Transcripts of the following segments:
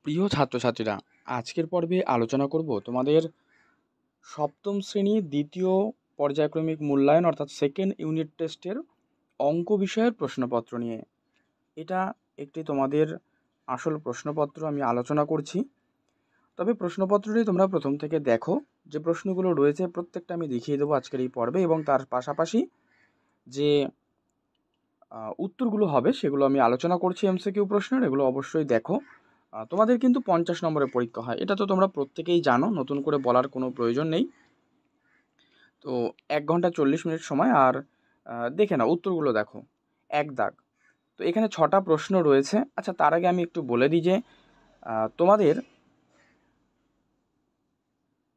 প্রিয় ছাত্রছাত্রীরা, আজকের পর্বে আলোচনা করব তোমাদের সপ্তম শ্রেণীর দ্বিতীয় পর্যায়ক্রমিক মূল্যায়ন অর্থাৎ সেকেন্ড ইউনিট টেস্টের অঙ্ক বিষয়ের প্রশ্নপত্র নিয়ে। এটা একটি তোমাদের আসল প্রশ্নপত্র আমি আলোচনা করছি। তবে প্রশ্নপত্রটি তোমরা প্রথম থেকে দেখো, যে প্রশ্নগুলো রয়েছে প্রত্যেকটা আমি দেখিয়ে দেবো আজকের এই পর্বে, এবং তার পাশাপাশি যে উত্তরগুলো হবে সেগুলো আমি আলোচনা করছি এমসিকিউ প্রশ্নের, এগুলো অবশ্যই দেখো। তোমাদের কিন্তু 50 নম্বরের পরীক্ষা হয়, এটা তো তোমরা প্রত্যেকেই জানো, নতুন করে বলার কোনো প্রয়োজন নেই। তো 1 ঘন্টা 40 মিনিট সময়, আর দেখে নাও উত্তরগুলো দেখো, এক দাগ। তো এখানে 6টা প্রশ্ন রয়েছে। আচ্ছা, তার আগে আমি একটু বলে দিই যে তোমাদের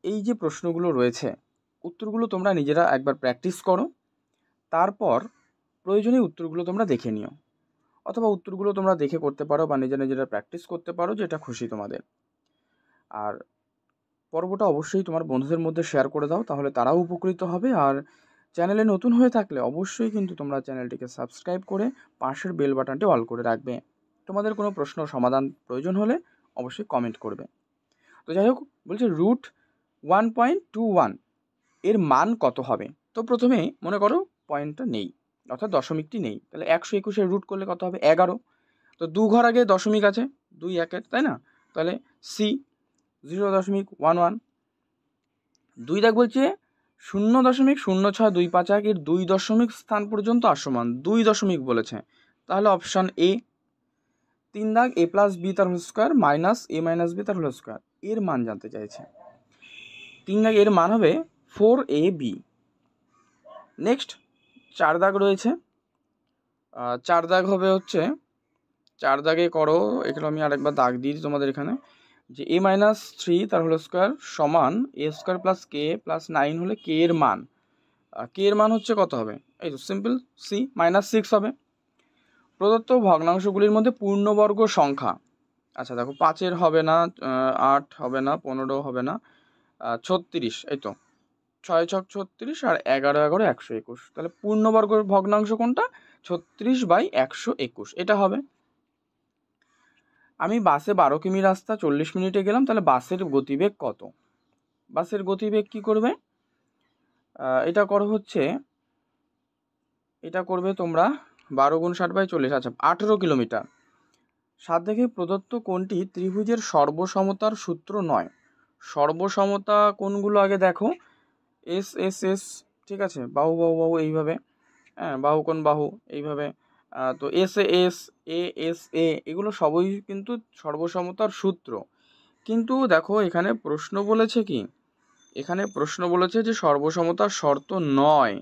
এই যে প্রশ্নগুলো রয়েছে উত্তরগুলো তোমরা নিজেরা একবার প্র্যাকটিস করো, তারপর প্রয়োজনীয় উত্তরগুলো তোমরা দেখে নিও, অথবা উত্তরগুলো তোমরা দেখে করতে পারো বা নিজেরা প্র্যাকটিস করতে পারো, যেটা খুশি তোমাদের। আর পর্বটা অবশ্যই তোমার বন্ধুদের মধ্যে শেয়ার করে দাও, তাহলে তারাও উপকৃত হবে। আর চ্যানেলে নতুন হয়ে থাকলে অবশ্যই কিন্তু তোমরা চ্যানেলটিকে সাবস্ক্রাইব করে পাশের বেল বাটনটি অল করে রাখবে। তোমাদের কোনো প্রশ্ন সমাধান প্রয়োজন হলে অবশ্যই কমেন্ট করবে। তো যাই হোক, বলছে রুট 1.21 এর মান কত হবে। তো প্রথমে মনে করো পয়েন্টটা নেই, অর্থাৎ দশমিকটি নেই, তাহলে 121-এর রুট করলে কত হবে? 11। তো 2 ঘর আগে দশমিক আছে, 2 1-এর, তাই না? তাহলে সি 0.11। 2 দাগ বলছে 0.0625 এর 2 দশমিক স্থান পর্যন্ত আসমান, 2 দশমিক বলেছে, তাহলে অপশান এ। 3 দাগ a প্লাস বি তার হোল স্কোয়ার মাইনাস a মাইনাস বি তার হোল স্কোয়ার, এর মান জানতে চাইছে। 3 দাগ এর মান হবে 4ab। নেক্সট 4 দাগ রয়েছে, 4 দাগ হবে হচ্ছে 4 দাগে করো, এখানে আমি আরেকবার দাগ দিয়ে দিই তোমাদের এখানে, যে a মাইনাস 3 তার হোল স্কোয়ার সমান a square plus k plus 9 হলে কে এর মান, কে এর মান হচ্ছে কত হবে? এই তো সিম্পল, সি -6 হবে। প্রদত্ত ভগ্নাংশগুলির মধ্যে পূর্ণবর্গ সংখ্যা, আচ্ছা দেখো 5-এর হবে না, 8 হবে না, 15 হবে না, 36, এই তো 6 ছক 36 আর 11 11 121, তাহলে পূর্ণবর্গ ভগ্নাংশ কোনটা? 36/121, এটা হবে। আমি বাসে 12 কিমি রাস্তা 40 মিনিটে গেলাম, তাহলে বাসের গতিবেগ কত? বাসের গতিবেগ কি করবে? এটা করো হচ্ছে, এটা করবে তোমরা 12 × 60/40, আচ্ছা 18 কিলোমিটার। 7 দেখে প্রদত্ত কোনটি ত্রিভুজের সর্বসমতার সূত্র নয়? সর্বসমতা কোনগুলো আগে দেখো, এস এস এস, ঠিক আছে, বাহু বাহু বাহু এইভাবে, হ্যাঁ বাহু কোণ বাহু এইভাবে, তো S S A S A এগুলো সবই কিন্তু সর্বসমতার সূত্র। কিন্তু দেখো এখানে প্রশ্ন বলেছে কি, এখানে প্রশ্ন বলেছে যে সর্বসমতার শর্ত নয়,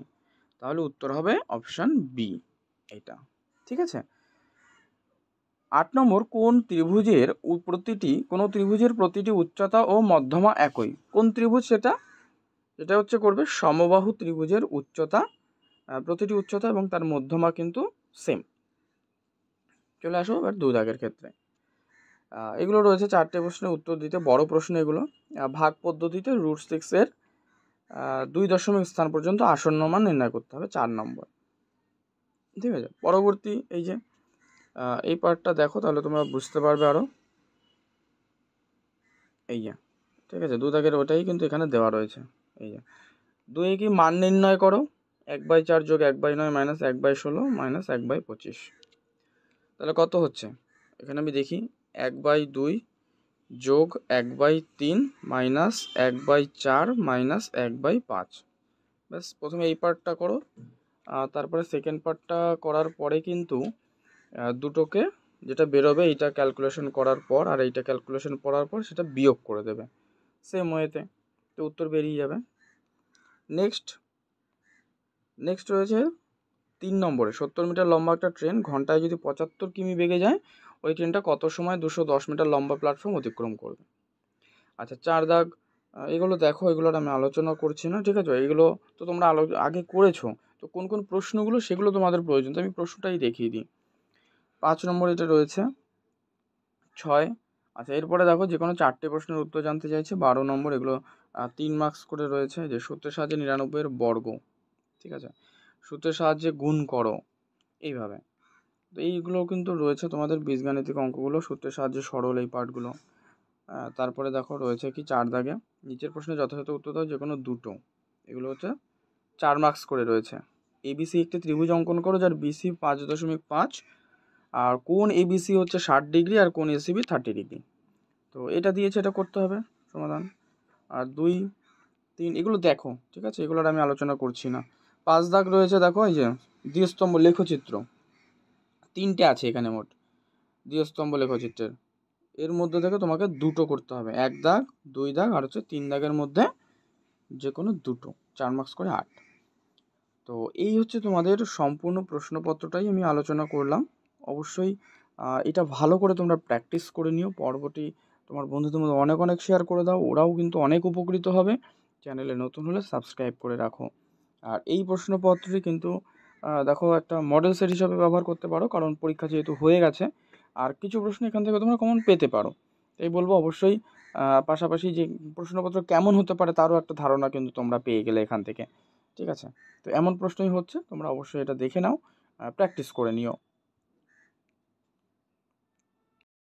তাহলে উত্তর হবে অপশান বি, এটা ঠিক আছে। 8 নম্বর, কোন ত্রিভুজের প্রতিটি উচ্চতা ও মধ্যমা একই? কোন ত্রিভুজ সেটা? এটা হচ্ছে করবে সমবাহু ত্রিভুজের উচ্চতা, প্রতিটি উচ্চতা এবং তার মধ্যমা কিন্তু সেম। চলে আসো এবার 2 দাগের ক্ষেত্রে। এগুলো রয়েছে 4টে প্রশ্নের উত্তর দিতে, বড় প্রশ্ন এগুলো। ভাগ পদ্ধতিতে √6 এর 2 দশমিক স্থান পর্যন্ত আসন্ন মান নির্ণয় করতে হবে, 4 নম্বর। ঠিক আছে, পরবর্তী এই যে এই পার্টটা দেখো, তাহলে তোমরা বুঝতে পারবে আরও। এই যে ঠিক আছে, 2 দাগের ওটাই কিন্তু এখানে দেওয়া রয়েছে। এই যে 2 কি মান নির্ণয় করো, 1/4 যোগ 1/9 মাইনাস 1/16 মাইনাস 1/25, তাহলে কত হচ্ছে? এখানে আমি দেখি 1/2 যোগ 1/3 মাইনাস 1/4 মাইনাস 1/5। ব্যাস, প্রথমে এই পার্টটা করো, তারপরে সেকেন্ড পার্টটা করার পরে কিন্তু দুটোকে যেটা বেরোবে এইটা ক্যালকুলেশন করার পর আর এইটা ক্যালকুলেশন করার পর সেটা বিয়োগ করে দেবে সেম ওয়েতে, তো উত্তর বেরিয়ে যাবে। নেক্সট রয়েছে 3 নম্বরে, 70 মিটার লম্বা একটা ট্রেন ঘন্টায় যদি 75 কিমি বেগে যায়, ওই ট্রেনটা কত সময় 210 মিটার লম্বা প্ল্যাটফর্ম অতিক্রম করবে? আচ্ছা 4 দাগ, এগুলো দেখো, এগুলোর আমি আলোচনা করছি না, ঠিক আছে, এগুলো তো তোমরা আগে করেছো। তো কোন কোন প্রশ্নগুলো সেগুলো তোমাদের প্রয়োজন, তো আমি প্রশ্নটাই দেখিয়ে দিই। 5 নম্বর এটা রয়েছে 6। আচ্ছা এরপরে দেখো যে কোনো 4টে প্রশ্নের উত্তর জানতে চাইছে, 12 নম্বর, এগুলো 3 মার্কস করে রয়েছে। যে সূত্রের সাহায্যে 99 এর বর্গ, ঠিক আছে, সূত্রের সাহায্যে গুণ করো, এইভাবে তো এইগুলো কিন্তু রয়েছে তোমাদের বীজগাণিতিক অঙ্কগুলো, সূত্রের সাহায্যে সরল এই পার্টগুলো। তারপরে দেখো রয়েছে কি 4 দাগে নিচের প্রশ্নে যথাযথ উত্তর দাও যে কোনো দুটো। এগুলো হচ্ছে 4 মার্কস করে রয়েছে। এবিসি একটি ত্রিভুজ অঙ্কন করো যার বিসি 5.5, আর কোণ এবিসি হচ্ছে 60 ডিগ্রি আর কোণ এসিবি 30 ডিগ্রি। তো এটা দিয়েছে, এটা করতে হবে সমাধান। আর 2, 3 এগুলো দেখো, ঠিক আছে, এগুলোর আমি আলোচনা করছি না। 5 দাগ রয়েছে, দেখো এই যে দ্বিস্তম্ভ লেখচিত্র 3টে আছে এখানে মোট দ্বিস্তম্ভ লেখচিত্রের। এর মধ্যে থেকে তোমাকে দুটো করতে হবে, 1 দাগ, 2 দাগ আর হচ্ছে 3 দাগের মধ্যে যে কোনো দুটো, 4 মার্কস করে 8। তো এই হচ্ছে তোমাদের সম্পূর্ণ প্রশ্নপত্রটাই আমি আলোচনা করলাম। অবশ্যই এটা ভালো করে তোমরা প্র্যাকটিস করে নিও। পরবর্তী তোমার বন্ধুদের মধ্যে অনেক অনেক শেয়ার করে দাও, ওরাও কিন্তু অনেক উপকৃত হবে। চ্যানেলে নতুন হলে সাবস্ক্রাইব করে রাখো। আর এই প্রশ্নপত্রটি কিন্তু দেখো একটা মডেল সেট হিসাবে ব্যবহার করতে পারো, কারণ পরীক্ষা যেহেতু হয়ে গেছে আর কিছু প্রশ্ন এখান থেকে তোমরা কমন পেতে পারো। তাই বলবো অবশ্যই পাশাপাশি যে প্রশ্নপত্র কেমন হতে পারে তারও একটা ধারণা কিন্তু তোমরা পেয়ে গেলে এখান থেকে, ঠিক আছে। তো এমন প্রশ্নই হচ্ছে, তোমরা অবশ্যই এটা দেখে নাও, প্র্যাকটিস করে নিও।